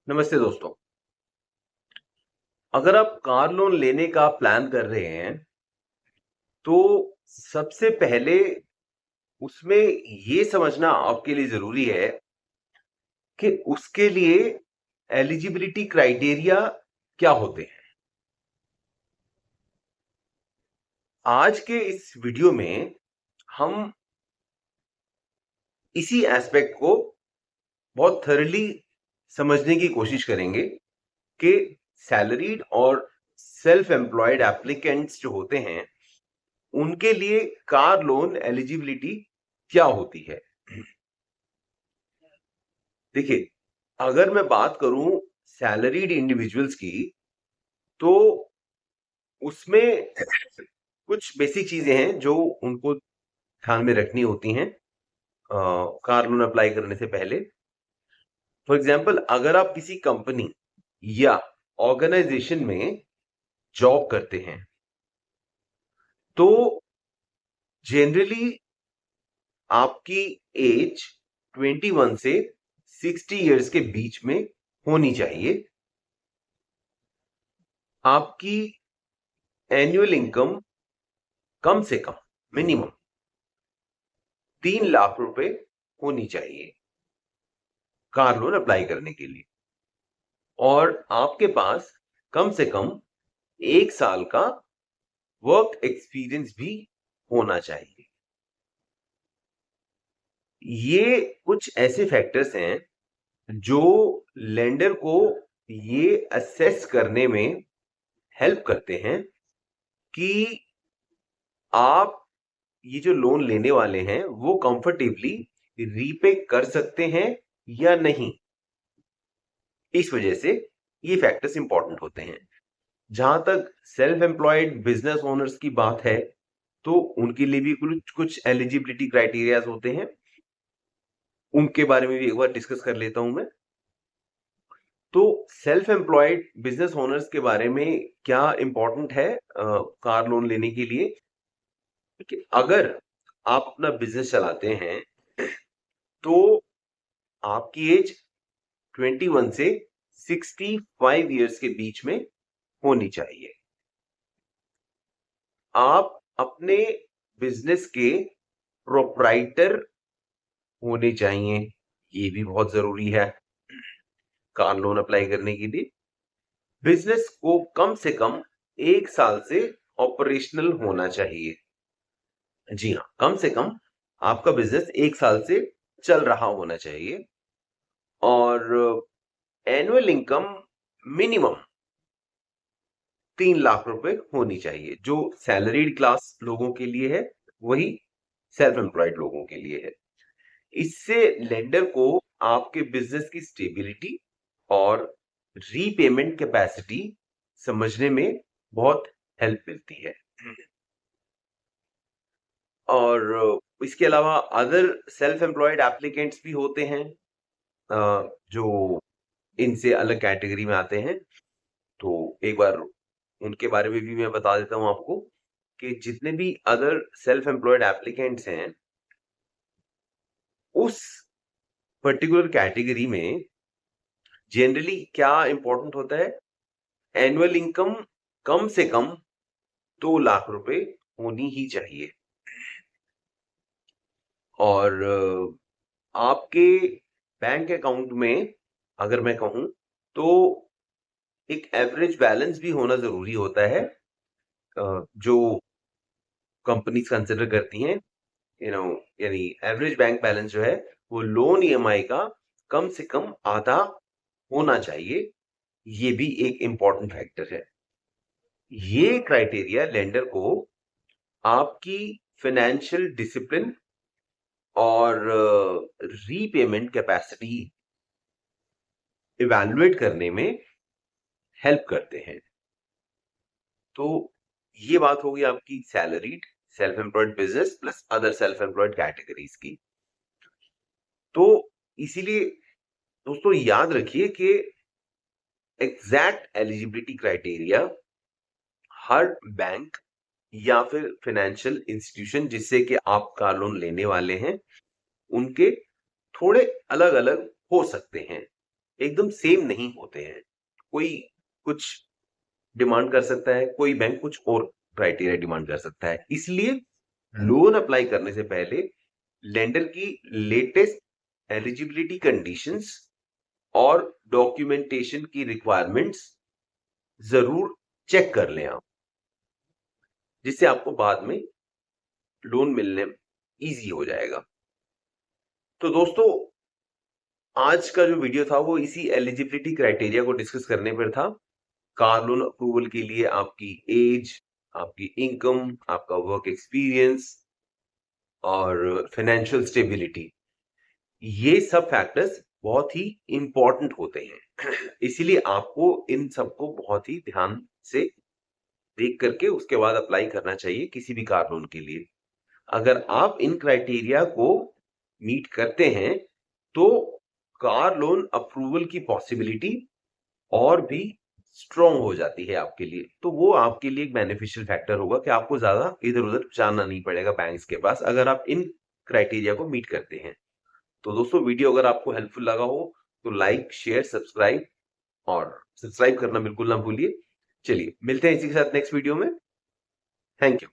नमस्ते दोस्तों। अगर आप कार लोन लेने का प्लान कर रहे हैं, तो सबसे पहले उसमें ये समझना आपके लिए ज़रूरी है कि उसके लिए एलिजिबिलिटी क्राइटेरिया क्या होते हैं। आज के इस वीडियो में हम इसी एस्पेक्ट को बहुत थॉरली समझने की कोशिश करेंगे कि सैलरीड और सेल्फ एम्प्लॉयड एप्लीकेंट्स जो होते हैं, उनके लिए कार लोन एलिजिबिलिटी क्या होती है। देखिए, अगर मैं बात करूं सैलरीड इंडिविजुअल्स की, तो उसमें कुछ बेसिक चीजें हैं जो उनको ध्यान में रखनी होती हैं कार लोन अप्लाई करने से पहले। फॉर एग्जांपल, अगर आप किसी कंपनी या ऑर्गेनाइजेशन में जॉब करते हैं, तो जनरली आपकी एज 21 से 60 इयर्स के बीच में होनी चाहिए। आपकी एनुअल इनकम कम से कम मिनिमम 3 लाख रुपए होनी चाहिए कार लोन अप्लाई करने के लिए, और आपके पास कम से कम 1 साल का वर्क एक्सपीरियंस भी होना चाहिए। ये कुछ ऐसे फैक्टर्स हैं जो लेंडर को ये असेस करने में हेल्प करते हैं कि आप ये जो लोन लेने वाले हैं वो कंफर्टेबली रीपे कर सकते हैं या नहीं। इस वजह से ये फैक्टर्स इंपॉर्टेंट होते हैं। जहां तक सेल्फ एम्प्लॉयड बिजनेस ओनर्स की बात है, तो उनके लिए भी कुछ कुछ एलिजिबिलिटी क्राइटेरियाज होते हैं। उनके बारे में भी एक बार डिस्कस कर लेता हूं मैं। तो सेल्फ एम्प्लॉयड बिजनेस ओनर्स के बारे में क्या इंपॉर्टेंट है कार लोन लेने के लिए, कि अगर आप अपना बिजनेस चलाते हैं, तो आपकी एज 21 से 65 इयर्स के बीच में होनी चाहिए। आप अपने बिजनेस के प्रोप्राइटर होने चाहिए, ये भी बहुत जरूरी है कार लोन अप्लाई करने के लिए। बिजनेस को कम से कम 1 साल से ऑपरेशनल होना चाहिए। जी हाँ, कम से कम आपका बिजनेस 1 साल से चल रहा होना चाहिए, और एनुअल इनकम मिनिमम 3 लाख रुपए होनी चाहिए। जो सैलरीड क्लास लोगों के लिए है, वही सेल्फ एम्प्लॉयड लोगों के लिए है। इससे लेंडर को आपके बिजनेस की स्टेबिलिटी और रीपेमेंट कैपेसिटी समझने में बहुत हेल्प मिलती है। और इसके अलावा अदर सेल्फ एम्प्लॉयड एप्लीकेंट्स भी होते हैं जो इनसे अलग कैटेगरी में आते हैं। तो एक बार उनके बारे में भी मैं बता देता हूं आपको कि जितने भी अदर सेल्फ एम्प्लॉयड एप्लीकेंट्स हैं, उस पर्टिकुलर कैटेगरी में जनरली क्या इंपॉर्टेंट होता है, एनुअल इनकम कम से कम 2 लाख रुपए होनी ही चाहिए। और आपके बैंक अकाउंट में अगर मैं कहूं, तो एक एवरेज बैलेंस भी होना जरूरी होता है जो कंपनीज कंसिडर करती हैं। यानी एवरेज बैंक बैलेंस जो है, वो लोन ईएमआई का कम से कम आधा होना चाहिए। ये भी एक इंपॉर्टेंट फैक्टर है। ये क्राइटेरिया लेंडर को आपकी फाइनेंशियल डिसिप्लिन और रीपेमेंट कैपेसिटी इवैल्यूएट करने में हेल्प करते हैं। तो ये बात होगी आपकी salaried self employed business plus other self employed categories की। तो इसीलिए दोस्तों याद रखिए कि एग्जैक्ट एलिजिबिलिटी क्राइटेरिया हर बैंक या फिर फाइनेंशियल इंस्टीट्यूशन जिससे कि आप कार लोन लेने वाले हैं, उनके थोड़े अलग अलग हो सकते हैं। एकदम सेम नहीं होते हैं। कोई कुछ डिमांड कर सकता है, कोई बैंक कुछ और क्राइटेरिया डिमांड कर सकता है। इसलिए लोन अप्लाई करने से पहले लेंडर की लेटेस्ट एलिजिबिलिटी कंडीशंस और डॉक्यूमेंटेशन की रिक्वायरमेंट्स जरूर चेक कर लें आप, जिससे आपको बाद में लोन मिलने इजी हो जाएगा। तो दोस्तों, आज का जो वीडियो था वो इसी एलिजिबिलिटी क्राइटेरिया को डिस्कस करने पर था। कार लोन अप्रूवल के लिए आपकी एज, आपकी इनकम, आपका वर्क एक्सपीरियंस और फाइनेंशियल स्टेबिलिटी, ये सब फैक्टर्स बहुत ही इंपॉर्टेंट होते हैं। इसीलिए आपको इन सबको बहुत ही ध्यान से देख करके उसके बाद अप्लाई करना चाहिए किसी भी कार लोन के लिए। अगर आप इन क्राइटेरिया को मीट करते हैं तो कार लोन अप्रूवल की पॉसिबिलिटी और भी स्ट्रांग हो जाती है आपके लिए। तो वो आपके लिए एक बेनिफिशियल फैक्टर होगा कि आपको ज्यादा इधर उधर जाना नहीं पड़ेगा बैंक्स के पास, अगर आप इन क्राइटेरिया को मीट करते हैं। तो दोस्तों, वीडियो अगर आपको हेल्पफुल लगा हो तो लाइक, शेयर, सब्सक्राइब और सब्सक्राइब करना बिल्कुल ना भूलिए। चलिए मिलते हैं इसी के साथ नेक्स्ट वीडियो में। Thank you.